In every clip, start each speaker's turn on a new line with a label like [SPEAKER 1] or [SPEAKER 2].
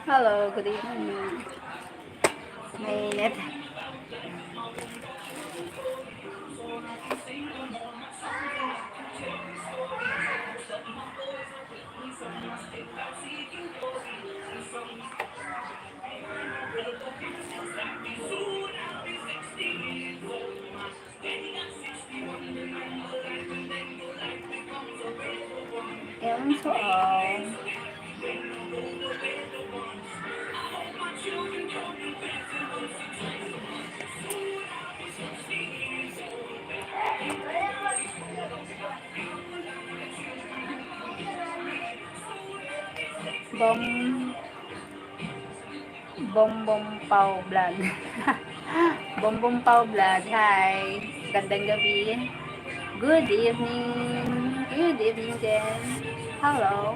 [SPEAKER 1] Hello, good evening. Mainit. Ewan soal. Bom Bom Bom Pau Vlog. Bom Bom Pau Vlog. Hi. Gandang gabi. Good evening. Good evening din. Hello.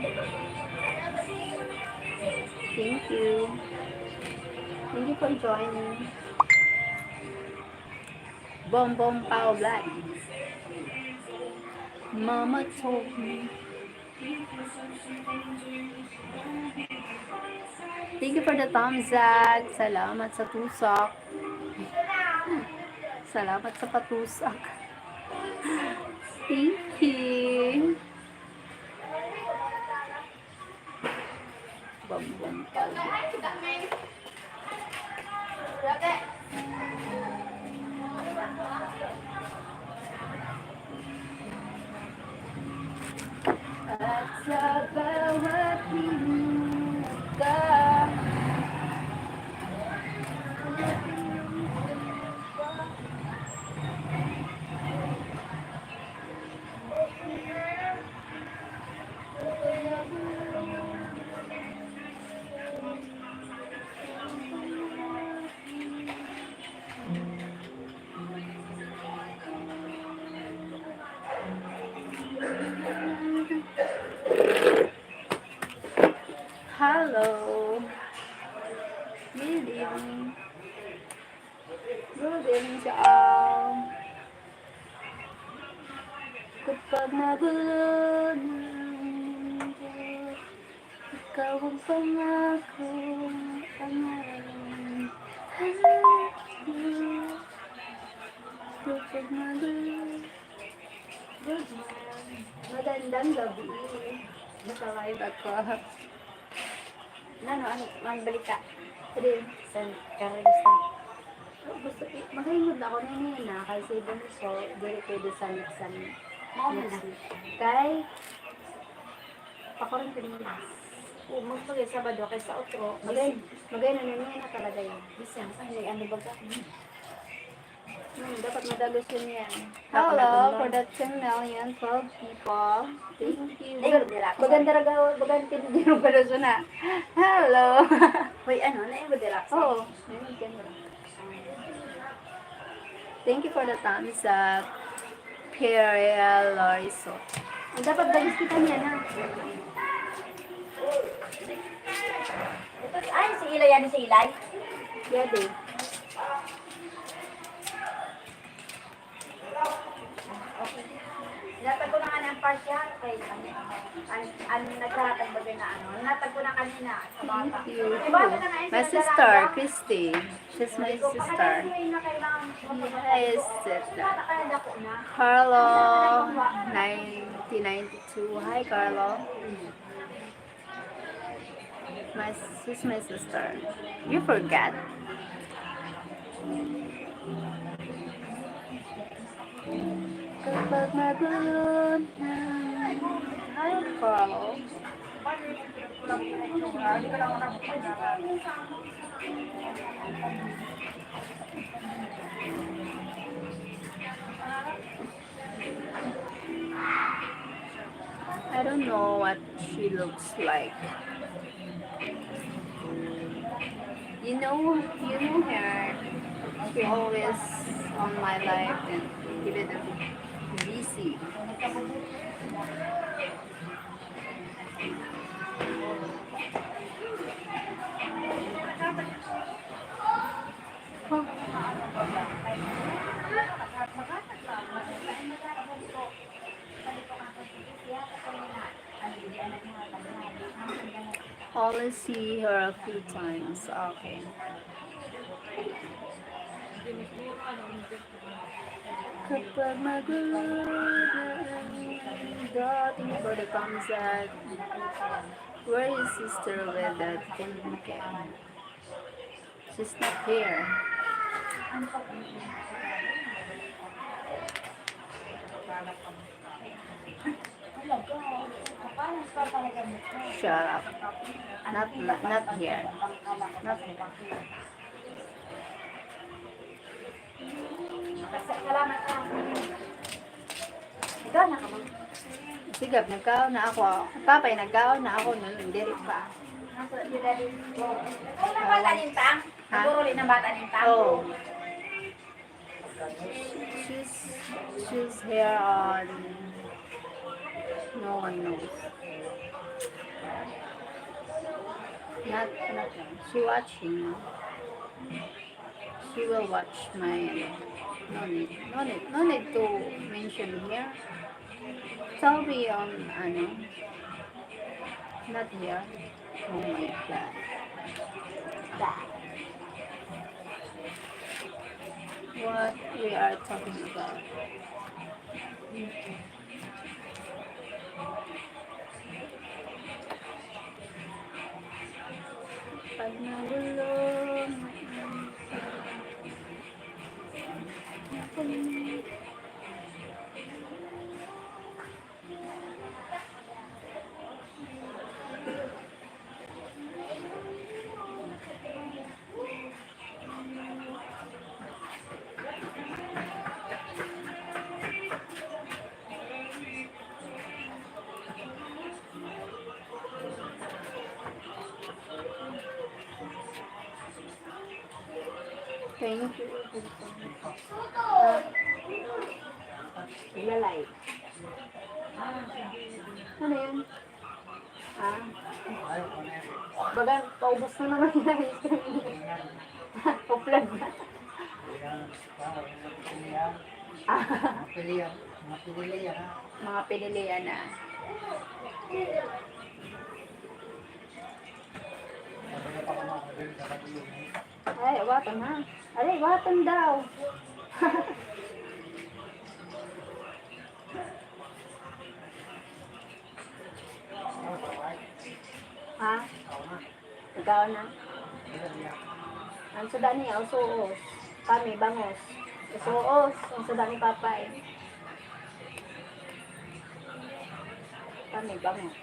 [SPEAKER 1] Thank you. Thank you for joining. Bom Bom Pau Vlog. Mama told me. Thank you for the thumbs up. Salamat sa tusak. Salamat sa patusak. Thank you. Bom Bom Pau Vlog. At sa bawat hinuga Hello. Good evening. Good evening sa all. Kapag nagulo ng mundo, ikaw ang pangako, pangalan. Kapag nagulo. Good morning. Magandang gabi. Nakalive ako. Ano balita? Pwede,
[SPEAKER 2] San Carlista.
[SPEAKER 1] gusto, magayod ako na yun na, kay sa ibang so, very pwede sa next next week. Kay, ako rin pinilas.
[SPEAKER 2] Magpagay Sabado kay sa otro.
[SPEAKER 1] Magay na niya na talaga yun.
[SPEAKER 2] Bisang ay ano ba ka?
[SPEAKER 1] Dapat madalos yun yan. Hello, for the 10 million, 12 people. Thank you. Baganda tinigyan pa doon na. Hello.
[SPEAKER 2] Hoy, ano? Na yung relax?
[SPEAKER 1] Oo. Thank you for the thumbs up. Pierre Loriso. Dapat balis kita niya na.
[SPEAKER 2] Ito, ay, si Ilay. Yan si Ilay?
[SPEAKER 1] Yade.
[SPEAKER 2] Okay. Natag ko na nga ng partial kay naghahatag bagay na ano. Natag ko na kanina. Sa bata.
[SPEAKER 1] Thank you.
[SPEAKER 2] Diba, ako na nga yun,
[SPEAKER 1] My
[SPEAKER 2] sa
[SPEAKER 1] sister,
[SPEAKER 2] dalaga?
[SPEAKER 1] Christy. She's my sister.
[SPEAKER 2] Hi,
[SPEAKER 1] Hi, sister. Carlo, 1992. Hi, Carlo. She's my sister. You forgot. Kapag nagulo na. Hi, Carlo. I don't know what she looks like. You know her. She always on my life and even busy. Only see her a few times. Okay. Kapag magulo na dating body comes at where is sister with that thing? Okay. She's not here. Shut up. Not here. Not here.
[SPEAKER 2] Salamat ka. Ikaw na ka mo.
[SPEAKER 1] Sigap, nagkaon na ako. Papay, nagkaon na ako nun. Hindi rin pa.
[SPEAKER 2] Nasa sila din. Ikaw na bata nintang?
[SPEAKER 1] Ha?
[SPEAKER 2] Siguro rin ng bata nintang?
[SPEAKER 1] Oh. She's here on... No one knows. Not. She watching. She will watch my... No need to mention here. Tell me on, not here. Oh my God. That. What we are talking about. Pag nagulong, thank you. Ilalay. Ano yun? Baga, paubos na naman yung uplag na. Mga pinilian na. Ay, watan ha. Ay, watan daw. Ha? Ikaw na. Ang suda niya, usuos. Kami, bangos. Usuos. Ang suda ni Papay. Kami, bangos.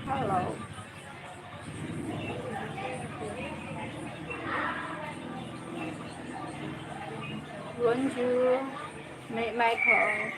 [SPEAKER 1] Hello. Bonjour. Michael.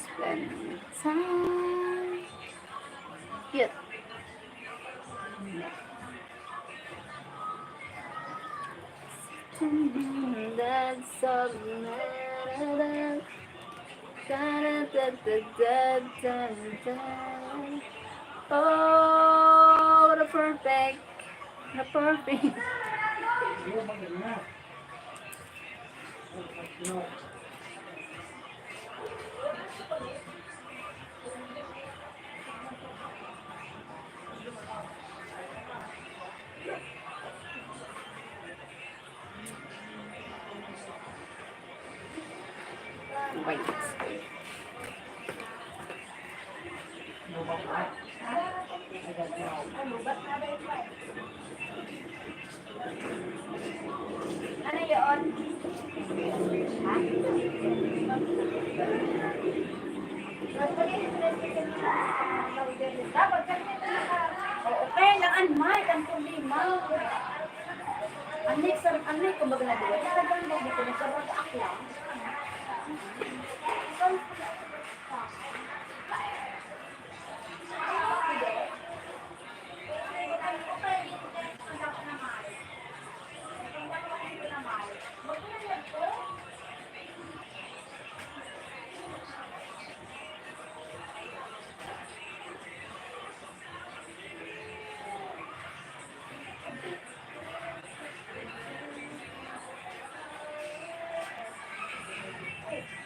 [SPEAKER 1] Spend time. Cute. That's all that oh, the perfect. The perfect. Wait.
[SPEAKER 2] Ano yun? Ha? Dapat kasi ito oo, kaya lang ang mic, ang problema. Ang next, kumbaga na diba? Talagang hindi ko na sa mga akla.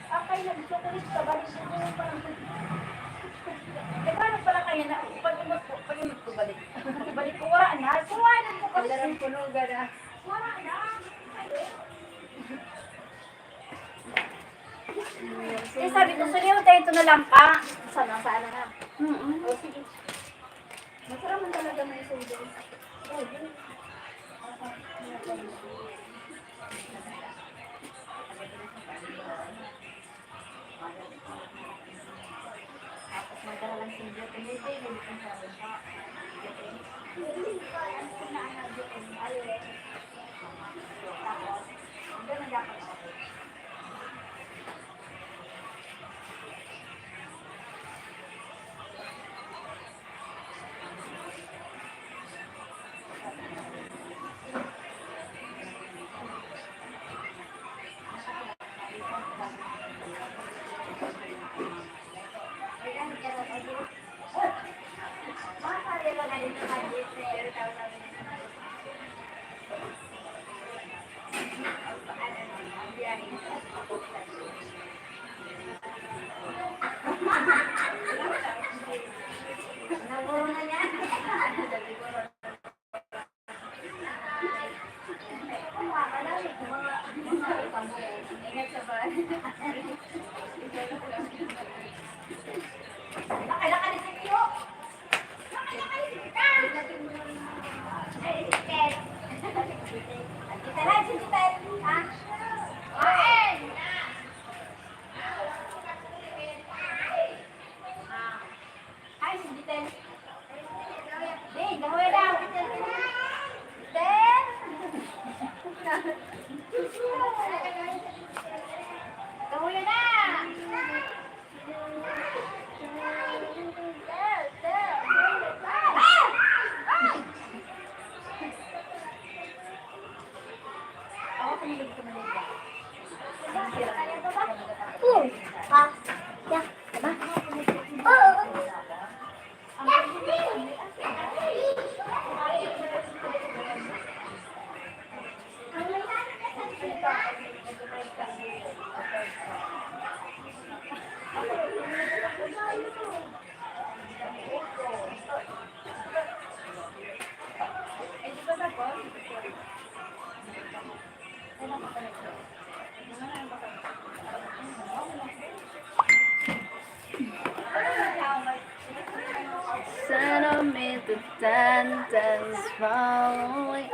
[SPEAKER 2] Akay lang, chocolate ka ba? Eh, paano pala kaya na, pag-imot ko balik? Balik ko, wala na. Kuwanan ko kasi.
[SPEAKER 1] Alarang puno gana.
[SPEAKER 2] Wala na. Eh, sabi ko, sa'yo, tayo ito na lang ka. Sana na. O, sige. Masarap man talaga may soda. Oh, yun. Tapos magdala lang sa inyo. Tumiti, hindi kong sabi pa. Hindi ko alam kung naan doon. Ayun. Tapos, doon na dapat ako. Ingat sa bahay. Nakailangan ni Sityo. Kita lang si Jitel. Ha? Oen! Hi, si Jitel. Hey, gahoy daw. Jitel. Jitel.
[SPEAKER 1] sentence following.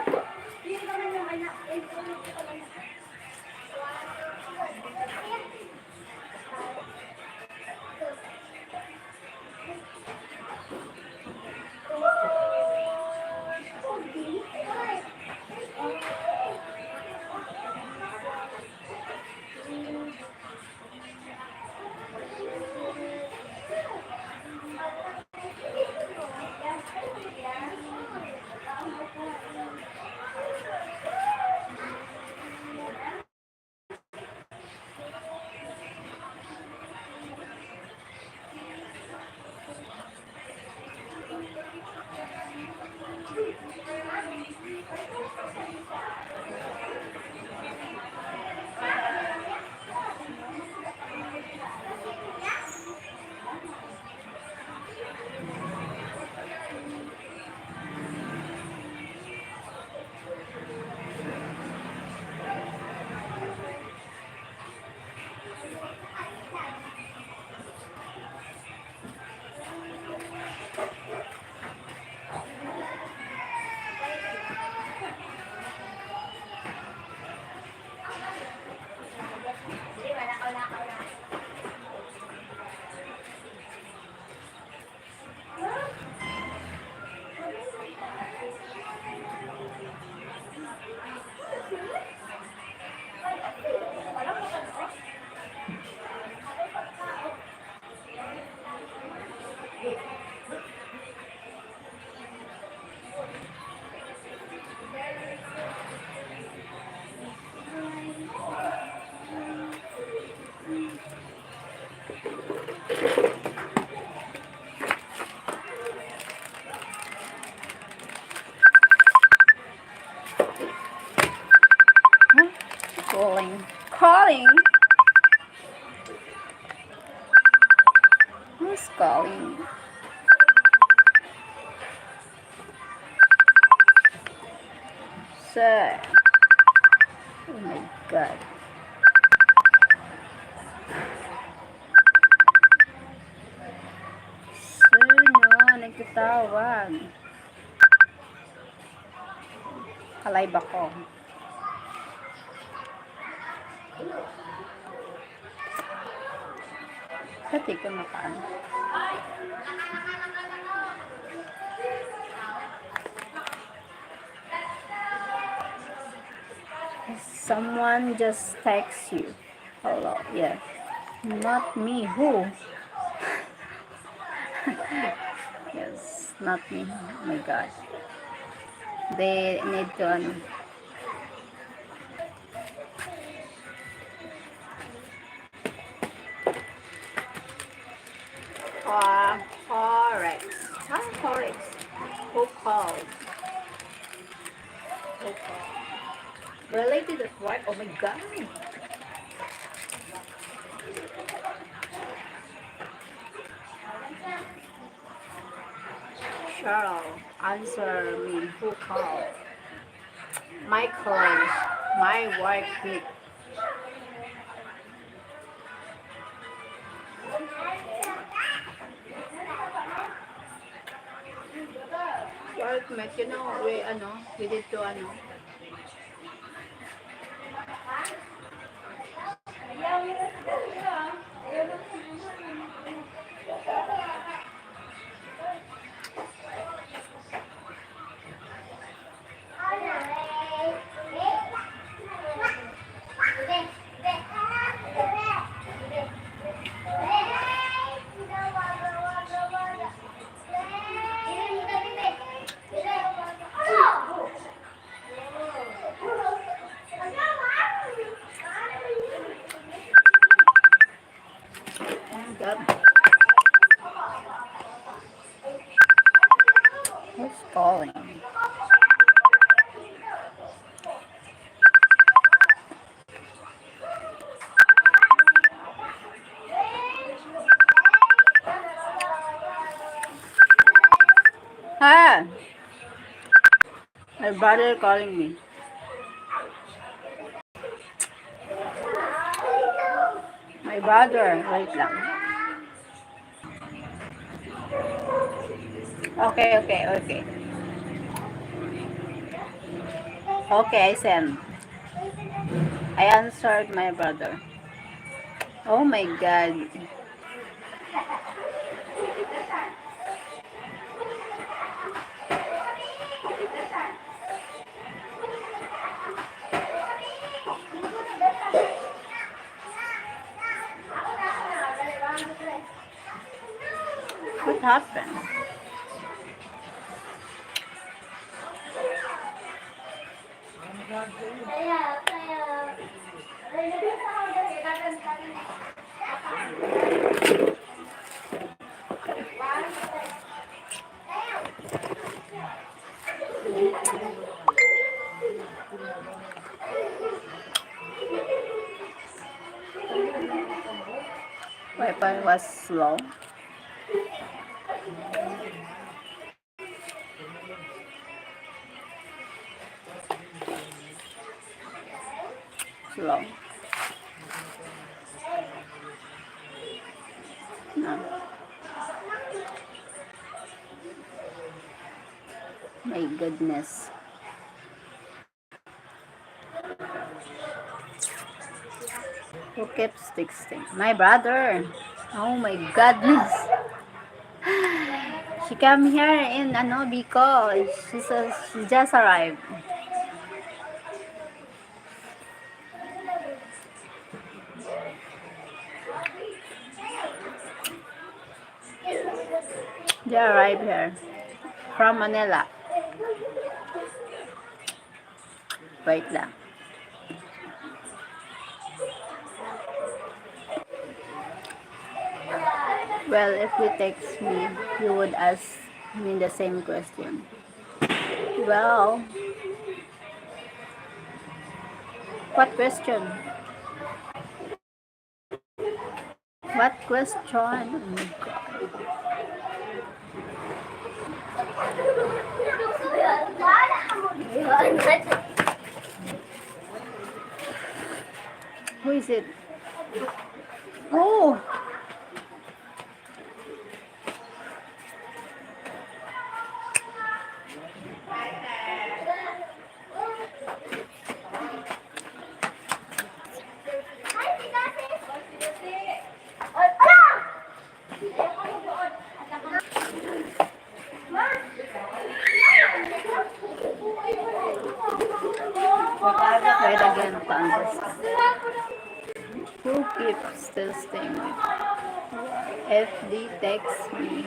[SPEAKER 1] Calling. Calling? Who's calling? Sir. Oh my God. Sino? Nagtatawag. Alive ako. Pati ko nakaan. Someone just texts you. Hello, yeah. Not me. Who? Yes, not me. Oh my God. They need to Forex. Hi, Forex. Who called? Who called? Related at work? Oh my God. Cheryl, answer me. Who called? My colleague. My work group. Workmate, we did to Who's calling? Ah! My brother calling me. My brother, wait lang. Okay, okay, okay. Okay, I send. I answered my brother. Oh my god. What happened? Wi-Fi was slow. Slow. No. My goodness. Who keeps texting? My brother. Oh my goodness. She came here in ano because she just arrived. They arrived here from Manila. Wait lang. Well, if you text me, you would ask me the same question. Well, what question? What question? Oh my God. Who is it? Oh! Wait again to understand. Who keeps texting me? If they text me,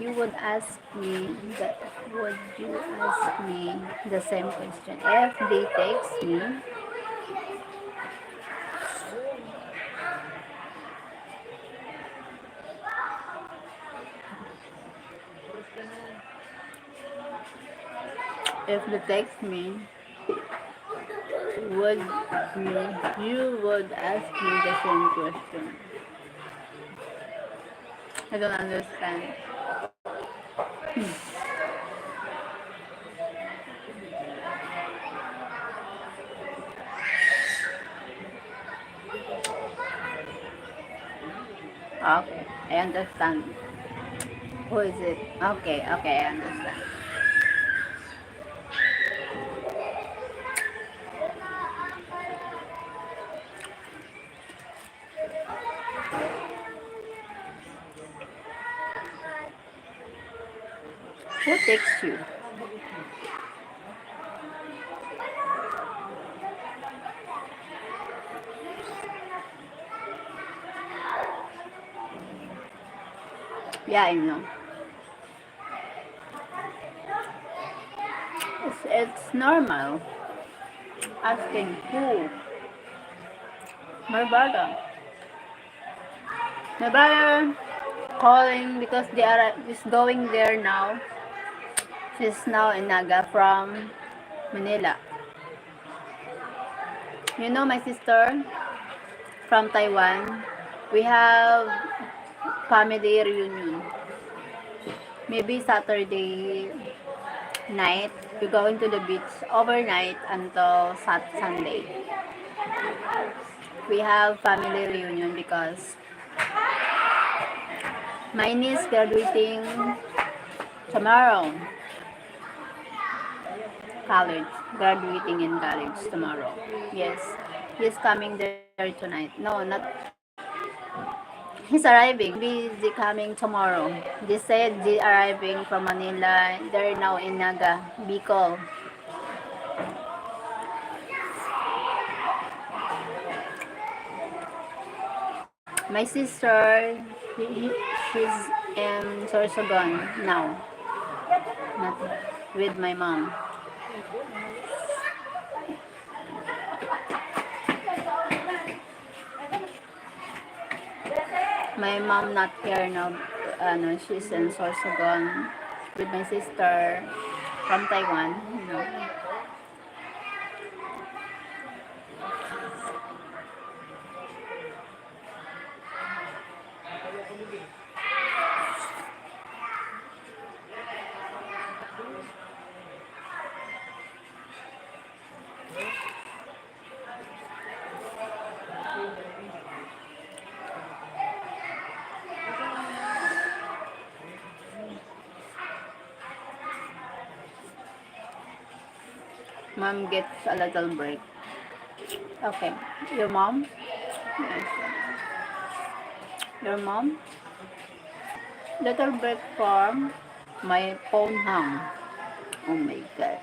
[SPEAKER 1] you would ask me that would you ask me the same question? If they text me, if they text me, would you would ask me the same question? I don't understand. Okay, I understand. Who is it? Okay, okay, I understand. Who texts you? Yeah, I know. It's normal. Asking who? My brother. My brother calling because they are is going there now. She's now in Naga from Manila. You know my sister from Taiwan. We have family reunion. Maybe Saturday night. We're going to the beach overnight until Sunday. We have family reunion because my niece graduating Tomorrow, college. Graduating in college tomorrow. Yes. He's coming there tonight. No, not. He's arriving. Busy coming tomorrow. They said they arriving from Manila. They're now in Naga, Bicol. My sister, she's in Sorsogon now, not with my mom. My mom not here now. She's in Sorsogon with my sister from Taiwan. You know. Mom gets a little break. Okay, your mom? Yes. Your mom? Little break from my phone hung. Oh my god.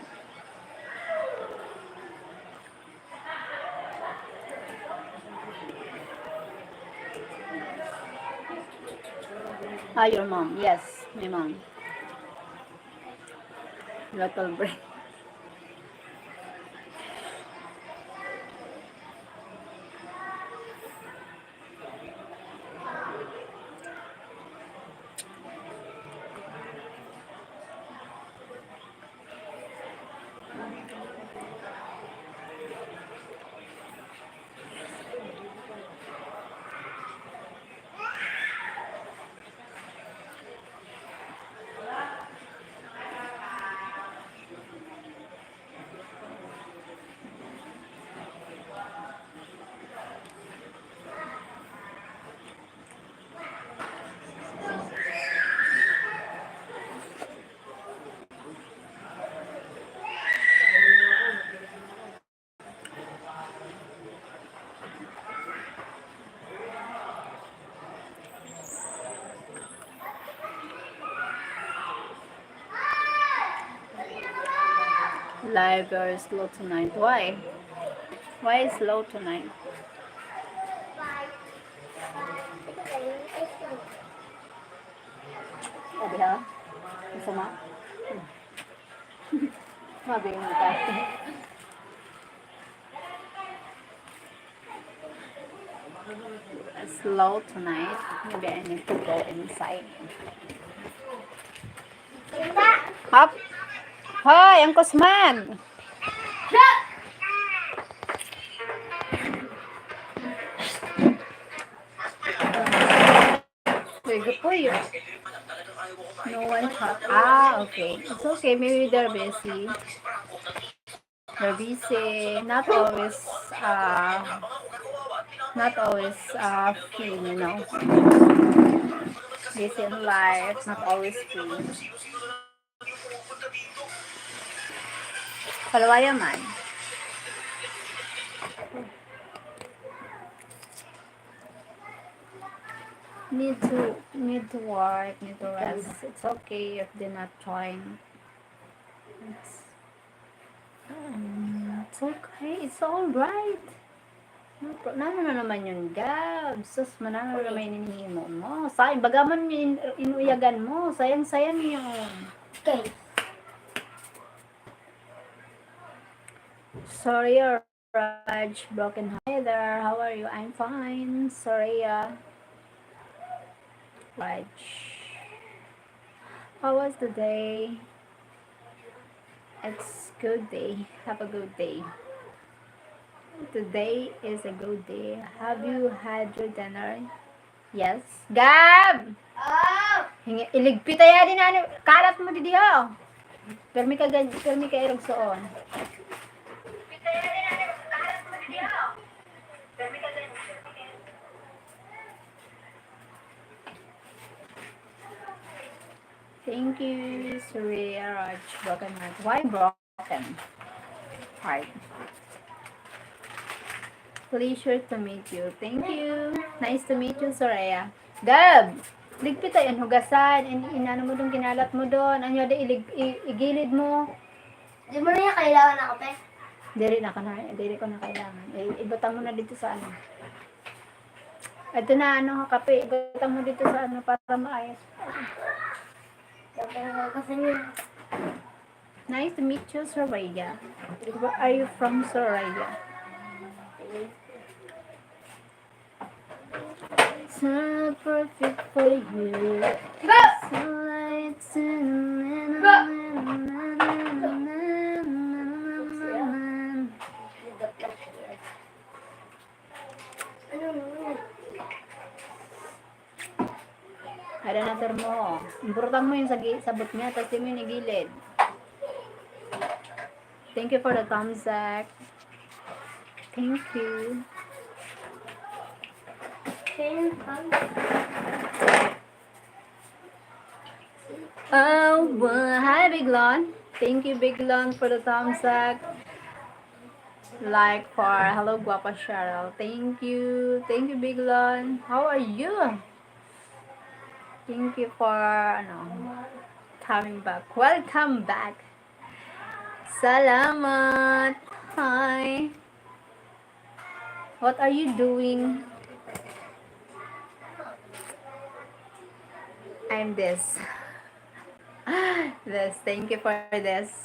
[SPEAKER 1] Ah, your mom. Yes, my mom. Little break. Live very slow tonight. Why? Why is slow tonight? Sabi ha? Masama? Sabi mo kasi. Slow tonight. Maybe I need to go inside. Hop! Hoy! Ang kusmag! Pwede po yun. No one chat. Ah, okay. It's okay. Maybe they're busy. They're busy. Not always free, you know. Busy in life, not always free. Palawaya man. Need to work, need to rest. It's okay if they're not trying. It's okay. It's alright. Nano na naman yun, Gab. Sus, manano na naman hinihimo mo. Sayang, bagaman yung inuyagan mo. Sayang yun.
[SPEAKER 2] Okay.
[SPEAKER 1] Sorry, Raj. Broken. Hi there. How are you? I'm fine. Sorry, Raj. How was the day? It's good day. Have a good day. Today is a good day. Have you had your dinner? Yes. Gab!
[SPEAKER 2] Oh!
[SPEAKER 1] Iligpit ya din ano. Kalat mo di diha. Permi ka irog soon. Thank you, Surya Raj. Broken heart. Why broken heart? Pleasure to meet you. Thank you. Nice to meet you, Soraya. Gab! Ligpit tayo hugasan. Inano mo doon, kinalat mo doon. Ano yun, igilid mo.
[SPEAKER 2] Di mo na yung kailangan ng kape?
[SPEAKER 1] Diri ko na kailangan. Ibutang mo na dito sa ano. Ito na, ano, kape. Ibutang mo dito sa ano para maayos.
[SPEAKER 2] Kasi niya.
[SPEAKER 1] Nice to meet you, Soraya. Where are you from, Soraya? So perfect for you. So lights Ada na termo. Importante mo yung sabot niya, tapos yung nagilid. Thank you for the thumbs up. Thank you. Oh, hi Biglon. Thank you Biglon for the thumbs up. Like for hello guapa Cheryl. Thank you Biglon. How are you? Thank you for coming back. Welcome back. Salamat. Hi. What are you doing? I'm this. This. Thank you for this.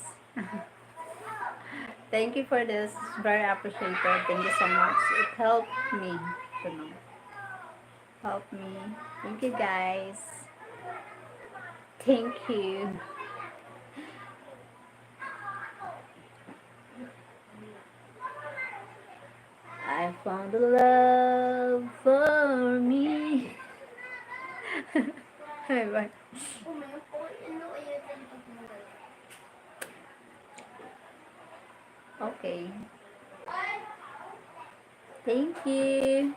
[SPEAKER 1] Thank you for this. Very appreciated. Thank you so much. It helped me to know. Help me. Thank you guys. Thank you. I found a love for me. Bye. Okay. Thank you.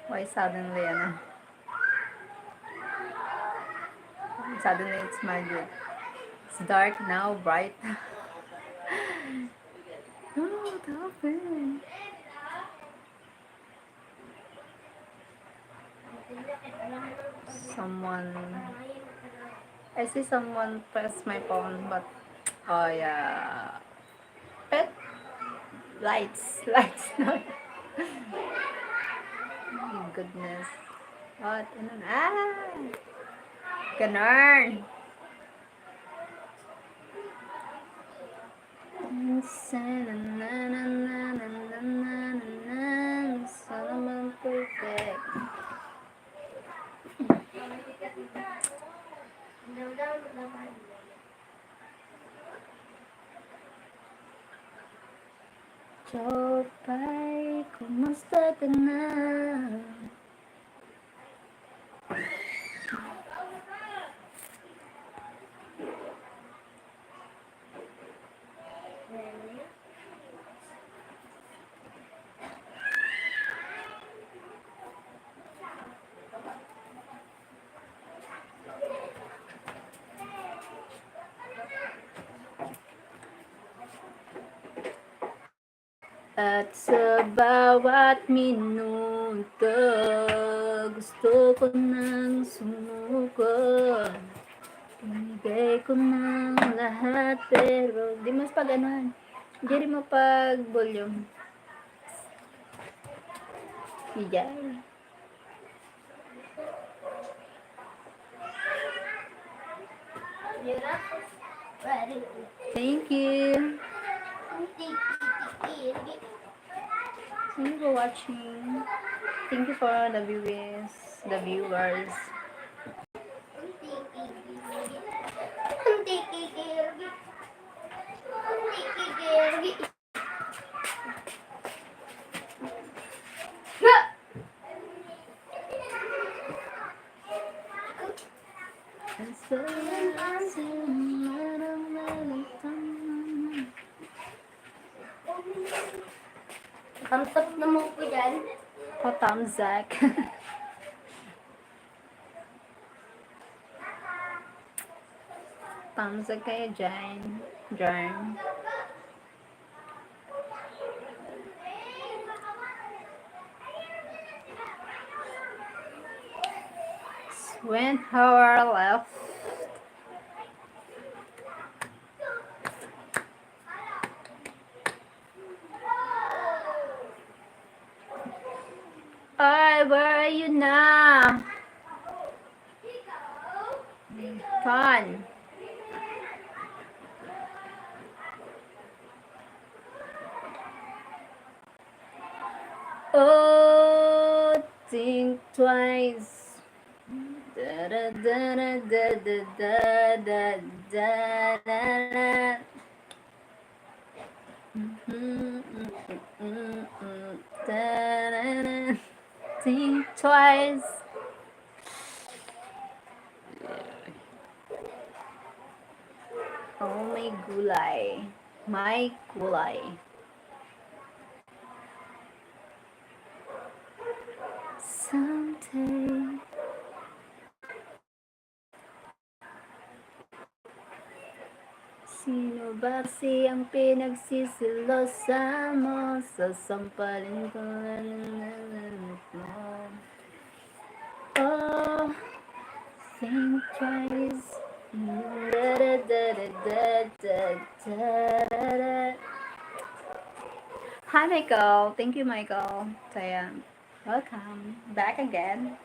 [SPEAKER 1] Why suddenly, Suddenly it's my good. It's dark now, bright. Oh, what happened? I see someone press my phone, but oh yeah, pet lights, not. My goodness, what? Ganun. Solomon perfect. Chopay, kumusta ka na? At sa bawat minuto, gusto ko nang sumuko. Pinigay ko ng lahat, pero di mas pag anuhan. Hindi rin mo pag volume. Bigay. Thank you. Thank you for watching. Thank you for the viewers.
[SPEAKER 2] Thumbs up naman po dyan.
[SPEAKER 1] Patamzak. Tamzak kayo dyan. Dyan. When hour left. Ay, where are you now? Fun. Oh, think twice. Da da da da da da da da da da. Da da da. Think twice. Oh, may gulay. May gulay. Someday. Sino ba siyang pinagsisilosa mo? Sasampalin ko na mo. Oh, think twice. Da da da da da da da. Hi, Michael. Thank you, Michael. Sayang. Welcome back again.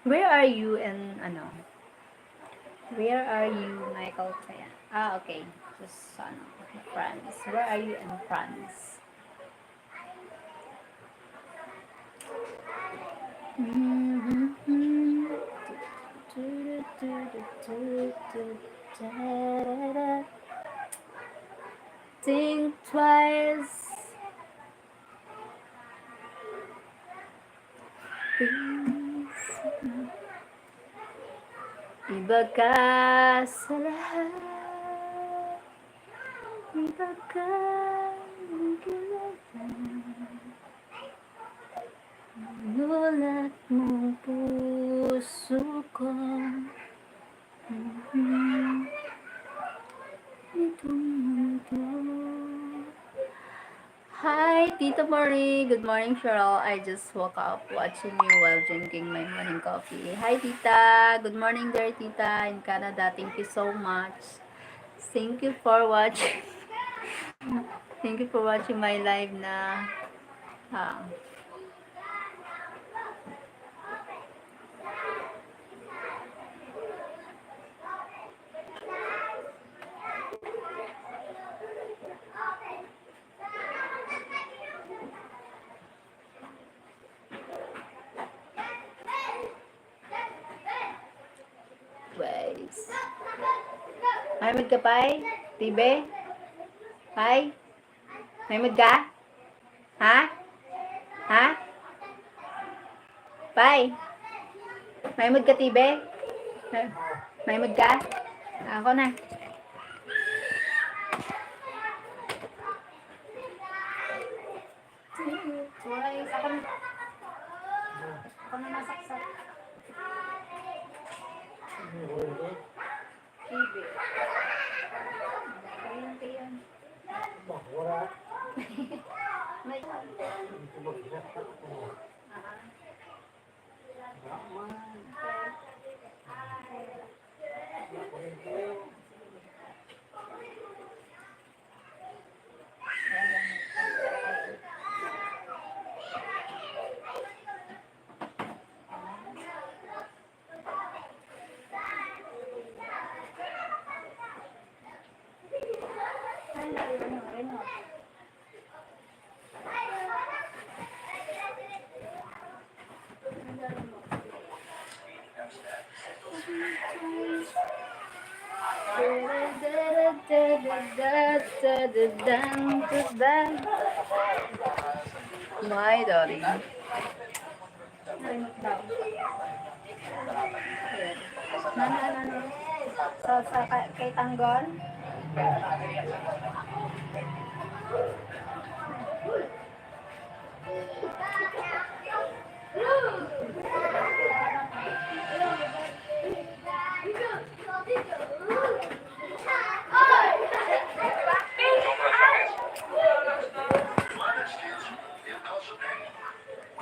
[SPEAKER 1] Where are you in ano? Where are you, Michael? Sayang. Ah, okay. Just ano, France. Where are you in France? Think twice. Iba ka sa lahat. Iba ka ng kilala. Nulat mong puso ko. Itong mundo. Hi, Tita Marie. Good morning, Cheryl. I just woke up watching you while drinking my morning coffee. Hi, Tita. Good morning there, Tita, in Canada. Thank you so much. Thank you for watching. Thank you for watching my live na. Ways. May mood ka, Pai? Tibe? Pai? May mood ka? Ha? Ha? Pai? May mood ka, Tibe? May mood ka? Ako na. Twice. Ako na nasaksak. Tibe. Ayan. May My darling.
[SPEAKER 2] Remote daw.
[SPEAKER 1] Ano? Sa kay Tanggol?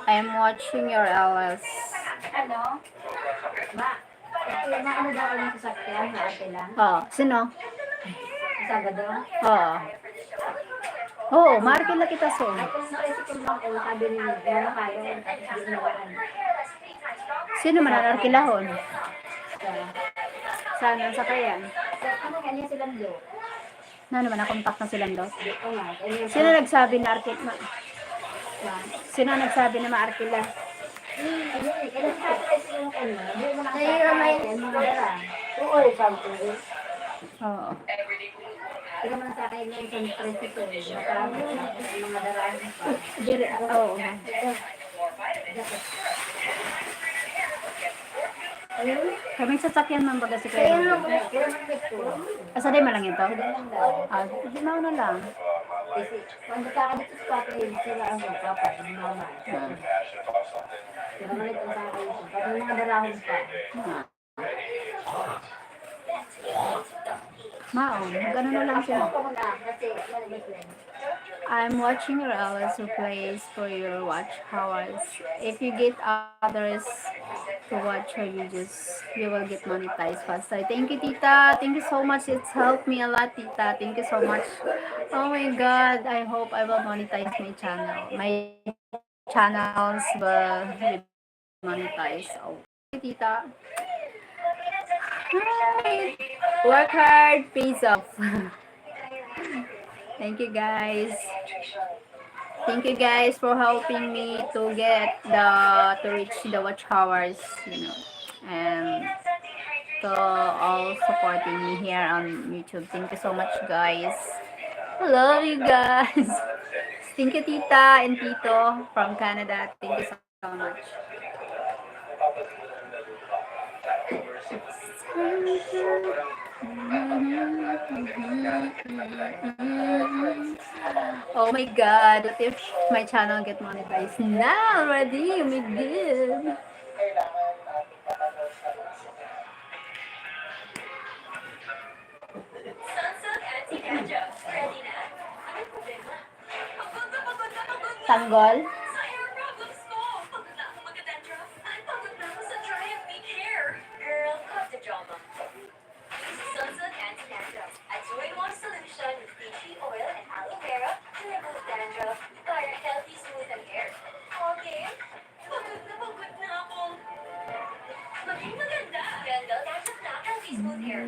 [SPEAKER 1] I'm watching your LS.
[SPEAKER 2] Ano? Ba? Ano daw ako ng sasakyan? Sa ate lang?
[SPEAKER 1] Oh, sino?
[SPEAKER 2] Sa Sabado?
[SPEAKER 1] Oo. Oo, market lang kita so.
[SPEAKER 2] Ay, kung naisip ko lang kung sabi ni Mama kayo, tapos di naman.
[SPEAKER 1] Sino man ang arkilahon?
[SPEAKER 2] Sa,
[SPEAKER 1] Saan ang sakayan?
[SPEAKER 2] ano kanya silang do?
[SPEAKER 1] Na naman na-contact na silang daw.
[SPEAKER 2] Dito nga. Kanya
[SPEAKER 1] Sino nagsabi na arkil na?
[SPEAKER 2] sa,
[SPEAKER 1] Sino nagsabi na maarkila?
[SPEAKER 2] kaya sa sila yung kanya. Hindi mo nakasakay. Mga dara. Oo, something.
[SPEAKER 1] Oo.
[SPEAKER 2] Hindi mo nakasakay ngayon sa tricycle. Makarami na mga daraan pa.
[SPEAKER 1] Dire, oo.
[SPEAKER 2] Ayun.
[SPEAKER 1] Kaming sasakyan man baga si
[SPEAKER 2] Kaya
[SPEAKER 1] Kuya.
[SPEAKER 2] naman, kaya naman ito.
[SPEAKER 1] Asa day man lang ito?
[SPEAKER 2] Kaya lang daw.
[SPEAKER 1] Ah, di na lang.
[SPEAKER 2] Kasi, kung ka dito sa papel, sila ang papa, ang mama. Sila man ito sa akin. Pati mga darahon pa.
[SPEAKER 1] Maon, gano'n na lang siya.
[SPEAKER 2] Ako muna, kasi malabas lang.
[SPEAKER 1] I'm watching your hours who plays for your watch hours. If you get others to watch your videos, you will get monetized faster. Thank you, Tita. Thank you so much. It's helped me a lot, Tita. Thank you so much. Oh my God. I hope I will monetize my channel. My channels will be monetized. Oh, Tita. Hi. Work hard, pays off. Thank you guys. Thank you guys for helping me to get to reach the watch hours, and to all supporting me here on YouTube. Thank you so much, guys. I love you guys. Thank you, Tita and Tito from Canada. Thank you so much. Oh my God, what if my channel get monetized now already? Oh my God. Tanggol?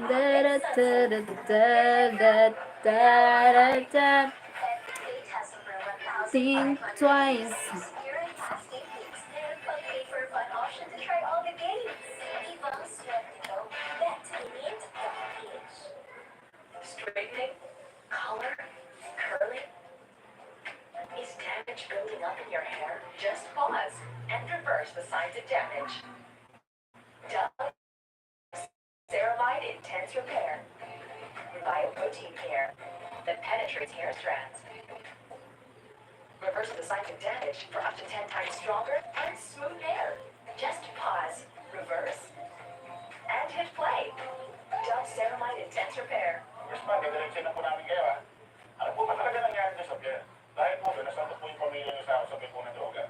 [SPEAKER 1] Da da da da da da da da. Think twice.
[SPEAKER 3] Straightening, color, curling. Is damage building up in your hair? Just pause and reverse the signs of damage. Dove Ceramide Intense Repair. Bioprotein care that penetrates hair strands. Reverse the signs of damage for up to 10 times stronger and smooth hair. Just pause, reverse, and hit play. Dove Ceramide Intense Repair.
[SPEAKER 4] Yes, ma'am, didiretso na po namin kayo, ha? Ano po ba talaga nangyari doon sa Pierre? Dahil po doon, nasabot po yung pamilya niyo sa sabi po ng droga.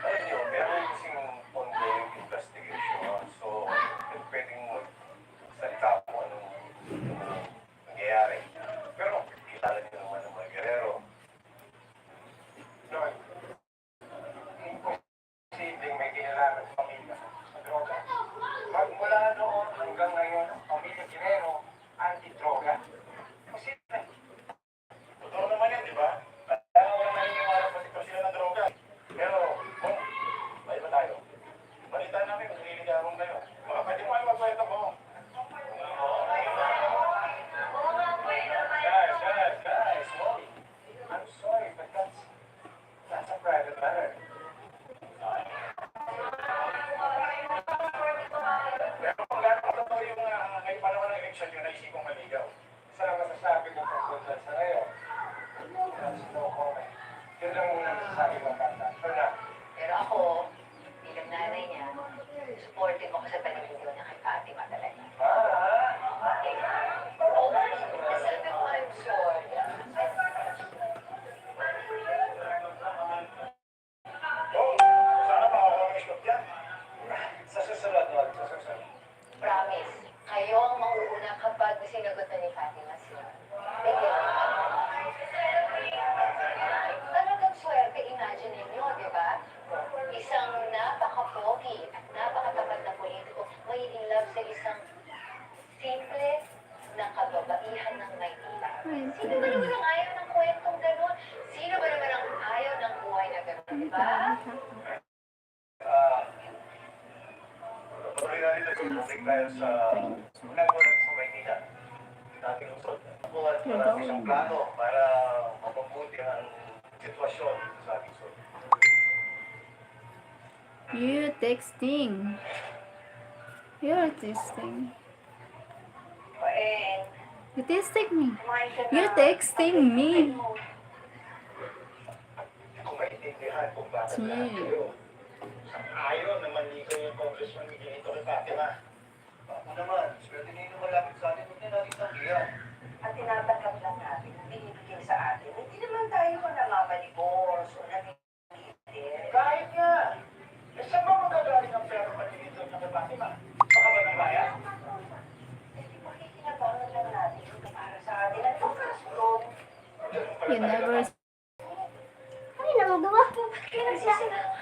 [SPEAKER 5] Alam niyo, meron kasing ongoing investigation. So, pwedeng magsalita po anong nangyayari. Pero, kilala niyo naman ang mga Guerrero.
[SPEAKER 4] Lord, hindi po simpleng may kinalaman sa pamilya sa droga. Magmula noon hanggang ngayon, ang pamilya Guerrero, anti-droga.
[SPEAKER 5] Sa ngayon, that's no comment. Yun lang muna nasasabi mo, Kanta. Sure na.
[SPEAKER 3] Pero ako, bilang nanay niya, supportive ako sa paninigaw niya kay Fatima talaga. Oh, nasabi ko, I'm sure.
[SPEAKER 4] Oh, sana pa ako ng stop yan.
[SPEAKER 5] Sa susunod, Lord. Sa susunod.
[SPEAKER 3] Promise, kayo ang mauuna kapag sinagot na ni Fatima siya. Bigyan mo ako. Talagang swerte, imagine ninyo, di ba? Isang napaka-pogi at napakatapat na politiko may in love sa isang simple na kababaihan ng Maynila. Sino ba naman ang ayaw ng kwentong gano'n? Sino ba naman ang ayaw ng buhay na gano'n, di ba?
[SPEAKER 5] Tuloy na rin nagsusuling tayo sa nagmulat sa Maynila. Nating usod. Ako at marami siyang plano para mapabuti ang sitwasyon sa ating usod.
[SPEAKER 1] You texting. You're texting.
[SPEAKER 3] Eh,
[SPEAKER 1] You texting me.
[SPEAKER 3] kumain ka na.
[SPEAKER 1] You're texting me.
[SPEAKER 5] Kung maintindihan kung bakit
[SPEAKER 1] Sige.
[SPEAKER 5] lahat kayo.
[SPEAKER 4] Ayaw na manligaw yung Congressman Miguelito kay Fatima.
[SPEAKER 5] Ako naman, swerte ninyo malapit sa atin, huwag na natin tanggihan.
[SPEAKER 3] At tinatanggap lang natin ang binibigay sa atin. Hindi naman tayo namamaligos o nangingitin.
[SPEAKER 4] Kahit nga. Eh, saan ba magagaling ang pera Miguelito niya kay Fatima? Baka ba ng bayan?
[SPEAKER 3] Pakikinabangan lang natin yung para sa atin at pagkasuro.
[SPEAKER 1] You never
[SPEAKER 2] Ano na magawa?
[SPEAKER 3] Kaya nagsisinahan